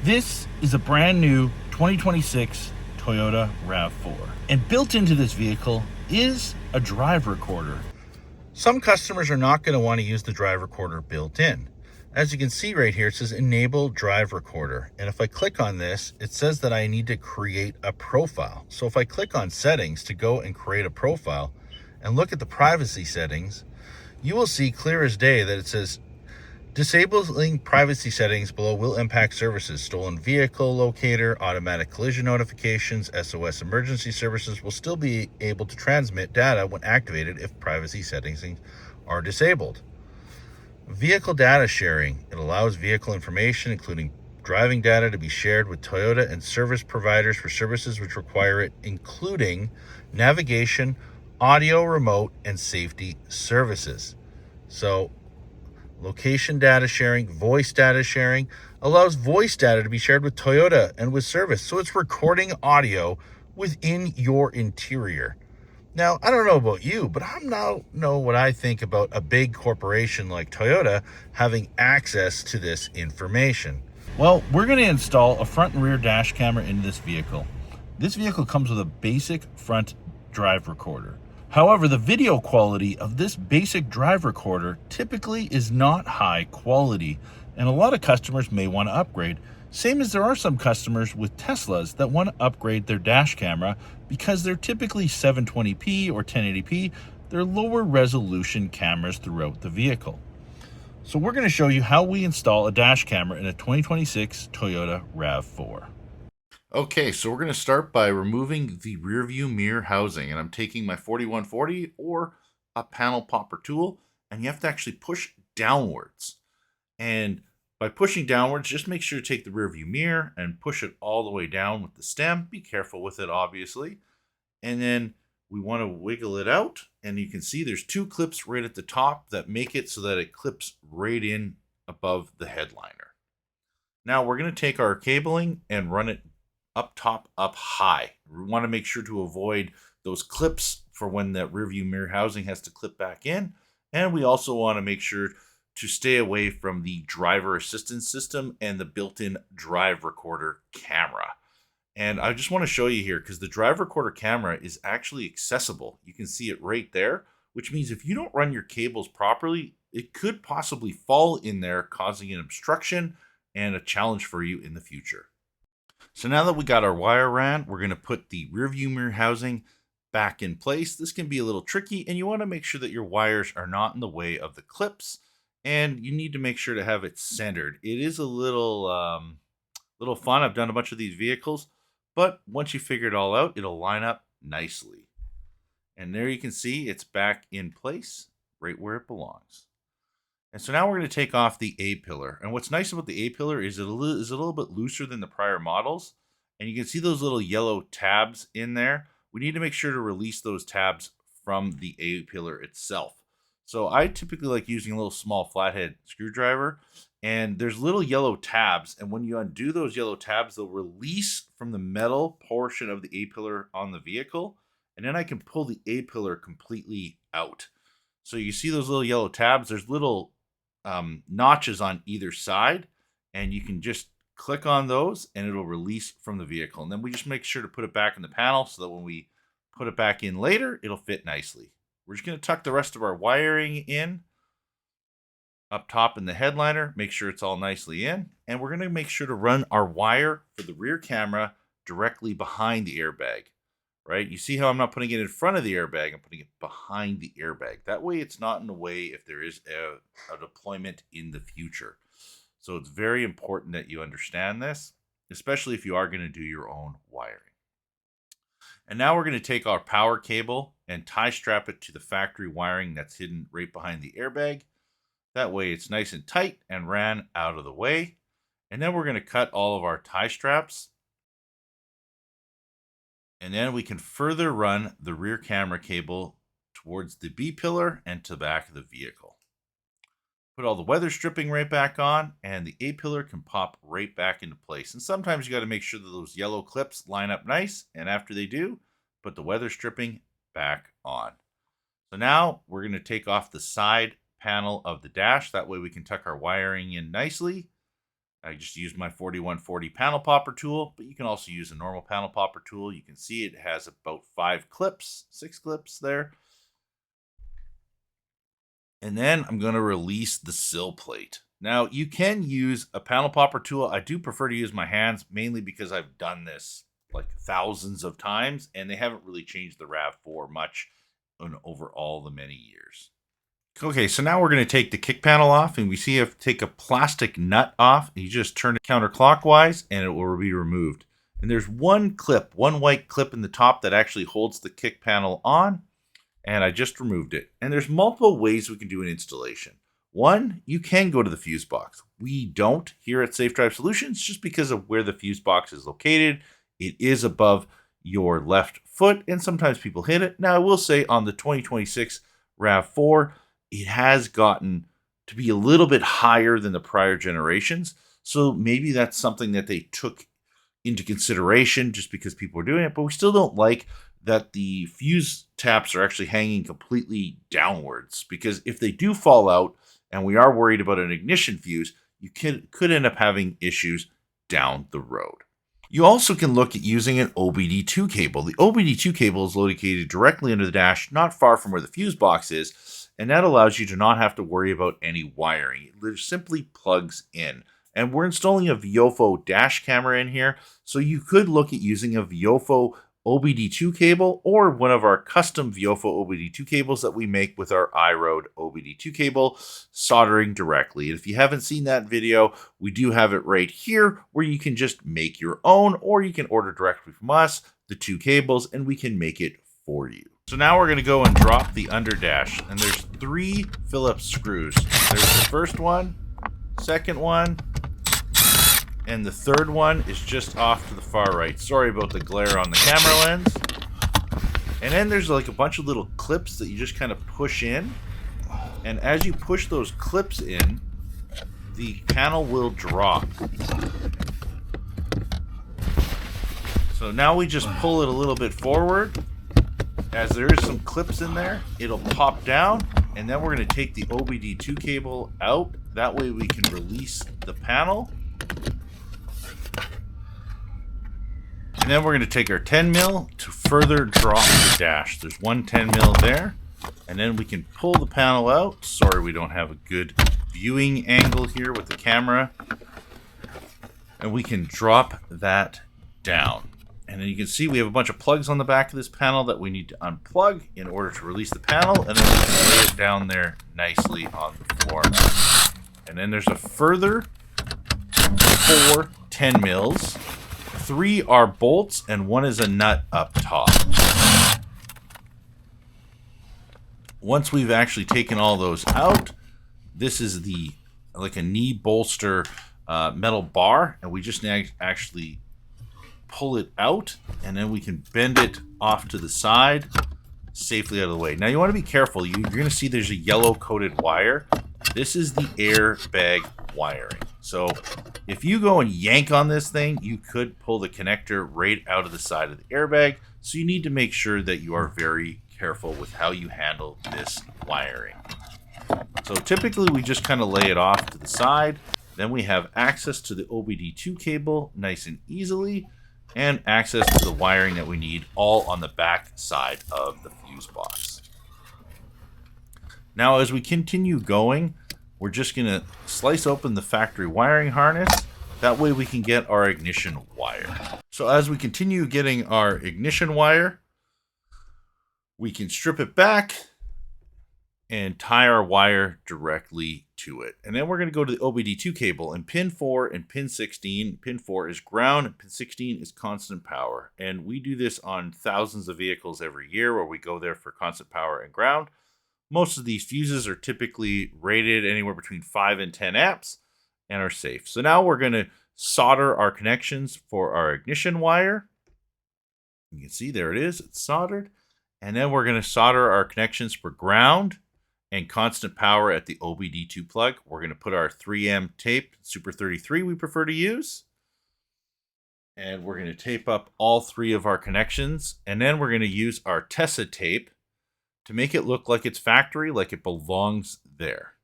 This is a brand new 2026 Toyota Rav4. And built into this vehicle is a drive recorder. Some customers are not going to want to use the drive recorder built in. As you can see right here, it says enable drive recorder. And if I click on this, it says that I need to create a profile. So if I click on settings to go and create a profile and look at the privacy settings, you will see clear as day that it says disabling privacy settings below will impact services. Stolen vehicle locator, automatic collision notifications, SOS emergency services will still be able to transmit data when activated if privacy settings are disabled. Vehicle data sharing. It allows vehicle information, including driving data, to be shared with Toyota and service providers for services which require it, including navigation, audio, remote, and safety services. So location data sharing, voice data sharing, allows voice data to be shared with Toyota and with service. So it's recording audio within your interior. Now, I don't know about you, but I now know what I think about a big corporation like Toyota having access to this information. Well, we're going to install a front and rear dash camera in this vehicle. This vehicle comes with a basic front drive recorder. However, the video quality of this basic drive recorder typically is not high quality, and a lot of customers may want to upgrade. Same as there are some customers with Teslas that want to upgrade their dash camera because they're typically 720p or 1080p. They're lower resolution cameras throughout the vehicle. So we're going to show you how we install a dash camera in a 2026 Toyota RAV4. Okay, so we're going to start by removing the rear view mirror housing, and I'm taking my 4140 or a panel popper tool, and you have to actually push downwards. And by pushing downwards, just make sure to take the rear view mirror and push it all the way down with the stem. Be careful with it, obviously. And then we want to wiggle it out, and you can see there's two clips right at the top that make it so that it clips right in above the headliner. Now we're going to take our cabling and run it up top, up high. We want to make sure to avoid those clips for when that rear view mirror housing has to clip back in. And we also want to make sure to stay away from the driver assistance system and the built-in drive recorder camera. And I just want to show you here because the drive recorder camera is actually accessible. You can see it right there, which means if you don't run your cables properly, it could possibly fall in there, causing an obstruction and a challenge for you in the future. So now that we got our wire ran, we're going to put the rear view mirror housing back in place. This can be a little tricky, and you want to make sure that your wires are not in the way of the clips, and you need to make sure to have it centered. It is a little fun. I've done a bunch of these vehicles, but once you figure it all out, it'll line up nicely. And there you can see it's back in place right where it belongs. And so now we're going to take off the A-pillar. And what's nice about the A-pillar is it is a little bit looser than the prior models. And you can see those little yellow tabs in there. We need to make sure to release those tabs from the A-pillar itself. So I typically like using a little small flathead screwdriver. And there's little yellow tabs. And when you undo those yellow tabs, they'll release from the metal portion of the A-pillar on the vehicle. And then I can pull the A-pillar completely out. So you see those little yellow tabs. There's little notches on either side, and you can just click on those and it'll release from the vehicle. And then we just make sure to put it back in the panel so that when we put it back in later, it'll fit nicely. We're just going to tuck the rest of our wiring in up top in the headliner, make sure it's all nicely in, and we're going to make sure to run our wire for the rear camera directly behind the airbag. Right? You see how I'm not putting it in front of the airbag, I'm putting it behind the airbag. That way it's not in the way if there is a deployment in the future. So it's very important that you understand this, especially if you are going to do your own wiring. And now we're going to take our power cable and tie strap it to the factory wiring that's hidden right behind the airbag. That way it's nice and tight and ran out of the way. And then we're going to cut all of our tie straps. And then we can further run the rear camera cable towards the B pillar and to the back of the vehicle. Put all the weather stripping right back on, and the A pillar can pop right back into place. And sometimes you got to make sure that those yellow clips line up nice, and after they do, put the weather stripping back on. So now we're going to take off the side panel of the dash. That way we can tuck our wiring in nicely. I just used my 4140 panel popper tool, but you can also use a normal panel popper tool. You can see it has about 6 clips there. And then I'm going to release the sill plate. Now, you can use a panel popper tool. I do prefer to use my hands, mainly because I've done this like thousands of times, and they haven't really changed the RAV4 much over all the many years. Okay, so now we're going to take the kick panel off, and we see you have to take a plastic nut off. You just turn it counterclockwise, and it will be removed. And there's one white clip in the top that actually holds the kick panel on, and I just removed it. And there's multiple ways we can do an installation. One, you can go to the fuse box. We don't here at Safe Drive Solutions just because of where the fuse box is located. It is above your left foot, and sometimes people hit it. Now, I will say on the 2026 RAV4, it has gotten to be a little bit higher than the prior generations. So maybe that's something that they took into consideration just because people are doing it. But we still don't like that the fuse taps are actually hanging completely downwards, because if they do fall out and we are worried about an ignition fuse, you could end up having issues down the road. You also can look at using an OBD2 cable. The OBD2 cable is located directly under the dash, not far from where the fuse box is, and that allows you to not have to worry about any wiring. It simply plugs in. And we're installing a Viofo dash camera in here, so you could look at using a Viofo OBD2 cable or one of our custom Viofo OBD2 cables that we make with our iRoad OBD2 cable, soldering directly. And if you haven't seen that video, we do have it right here where you can just make your own, or you can order directly from us the 2 cables and we can make it for you. So now we're going to go and drop the under dash, and there's 3 Phillips screws. There's the first one, second one, and the third one is just off to the far right. Sorry about the glare on the camera lens. And then there's like a bunch of little clips that you just kind of push in. And as you push those clips in, the panel will drop. So now we just pull it a little bit forward. As there is some clips in there, it'll pop down. And then we're going to take the OBD2 cable out. That way we can release the panel. And then we're going to take our 10 mil to further drop the dash. There's one 10 mil there. And then we can pull the panel out. Sorry, we don't have a good viewing angle here with the camera. And we can drop that down. And then you can see we have a bunch of plugs on the back of this panel that we need to unplug in order to release the panel. And then we can lay it down there nicely on the floor. And then there's a further 4 10 mils. 3 are bolts and 1 is a nut up top. Once we've actually taken all those out, this is the like a knee bolster metal bar, and we just actually pull it out, and then we can bend it off to the side safely out of the way. Now you want to be careful. You're going to see there's a yellow coated wire. This is the airbag wiring. So if you go and yank on this thing, you could pull the connector right out of the side of the airbag. So you need to make sure that you are very careful with how you handle this wiring. So typically we just kind of lay it off to the side. Then we have access to the OBD2 cable nice and easily, and access to the wiring that we need all on the back side of the fuse box. Now as we continue going, we're just going to slice open the factory wiring harness. That way we can get our ignition wire. So as we continue getting our ignition wire, we can strip it back and tie our wire directly to it. And then we're going to go to the OBD2 cable, and pin 4 and pin 16. Pin 4 is ground, and pin 16 is constant power. And we do this on thousands of vehicles every year where we go there for constant power and ground. Most of these fuses are typically rated anywhere between 5 and 10 amps and are safe. So now we're going to solder our connections for our ignition wire. You can see there it is, it's soldered. And then we're going to solder our connections for ground and constant power at the OBD2 plug. We're going to put our 3M tape, Super 33 we prefer to use. And we're going to tape up all 3 of our connections. And then we're going to use our Tessa tape to make it look like it's factory, like it belongs there.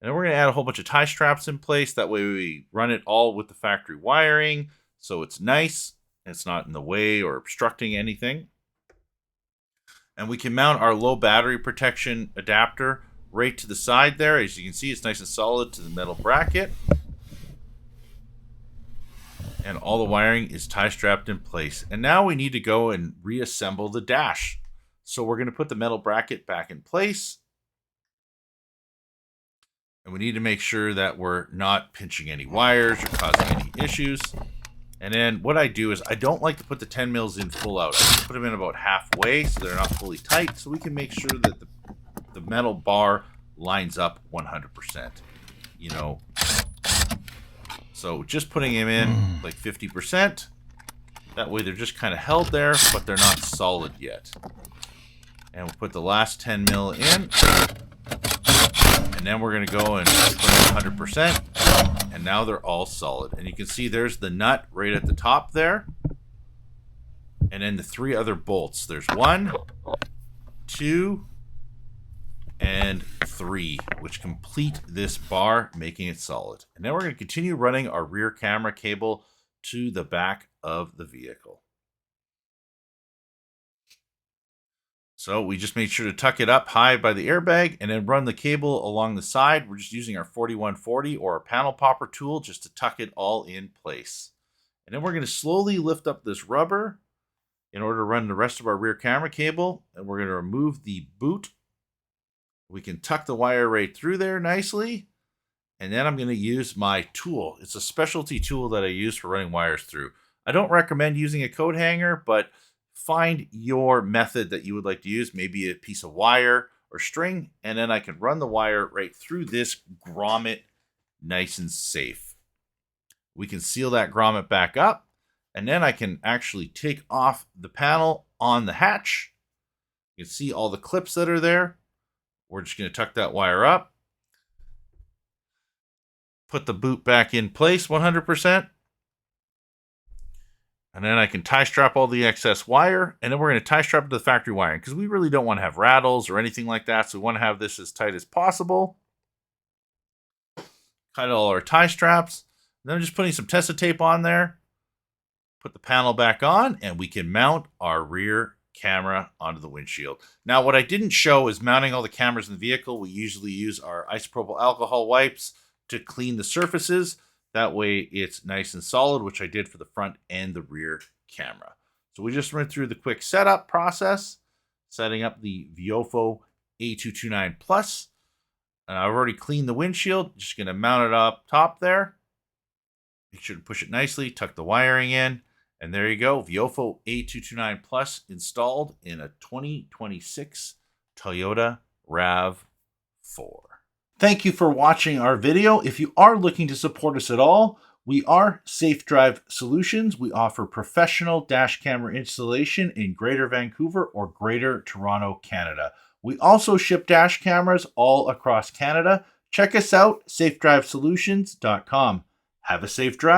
And then we're going to add a whole bunch of tie straps in place. That way we run it all with the factory wiring, so it's nice. It's not in the way or obstructing anything. And we can mount our low battery protection adapter right to the side there. As you can see, it's nice and solid to the metal bracket. And all the wiring is tie strapped in place. And now we need to go and reassemble the dash. So we're going to put the metal bracket back in place. And we need to make sure that we're not pinching any wires or causing any issues. And then what I do is I don't like to put the 10 mils in full out. I put them in about halfway so they're not fully tight, so we can make sure that the metal bar lines up 100%. You know, so just putting them in like 50%. That way they're just kind of held there, but they're not solid yet. And we'll put the last 10 mil in. And then we're going to go and put in 100%. And now they're all solid. And you can see there's the nut right at the top there. And then the 3 other bolts. There's 1, 2, and 3, which complete this bar, making it solid. And now we're going to continue running our rear camera cable to the back of the vehicle. So we just made sure to tuck it up high by the airbag and then run the cable along the side. We're just using our 4140 or a panel popper tool just to tuck it all in place. And then we're going to slowly lift up this rubber in order to run the rest of our rear camera cable. And we're going to remove the boot. We can tuck the wire right through there nicely. And then I'm going to use my tool. It's a specialty tool that I use for running wires through. I don't recommend using a coat hanger, but find your method that you would like to use, maybe a piece of wire or string, and then I can run the wire right through this grommet nice and safe. We can seal that grommet back up, and then I can actually take off the panel on the hatch. You can see all the clips that are there. We're just going to tuck that wire up, put the boot back in place 100%. And then I can tie strap all the excess wire, and then we're going to tie strap it to the factory wiring because we really don't want to have rattles or anything like that. So we want to have this as tight as possible. Cut all our tie straps. And then I'm just putting some Tessa tape on there. Put the panel back on, and we can mount our rear camera onto the windshield. Now, what I didn't show is mounting all the cameras in the vehicle. We usually use our isopropyl alcohol wipes to clean the surfaces. That way it's nice and solid, which I did for the front and the rear camera. So we just went through the quick setup process, setting up the Viofo A229 Plus. And I've already cleaned the windshield. Just going to mount it up top there. Make sure to push it nicely, tuck the wiring in. And there you go, Viofo A229 Plus installed in a 2026 Toyota Rav4. Thank you for watching our video. If you are looking to support us at all, we are Safe Drive Solutions. We offer professional dash camera installation in Greater Vancouver or Greater Toronto, Canada. We also ship dash cameras all across Canada. Check us out, safedrivesolutions.com. Have a safe drive.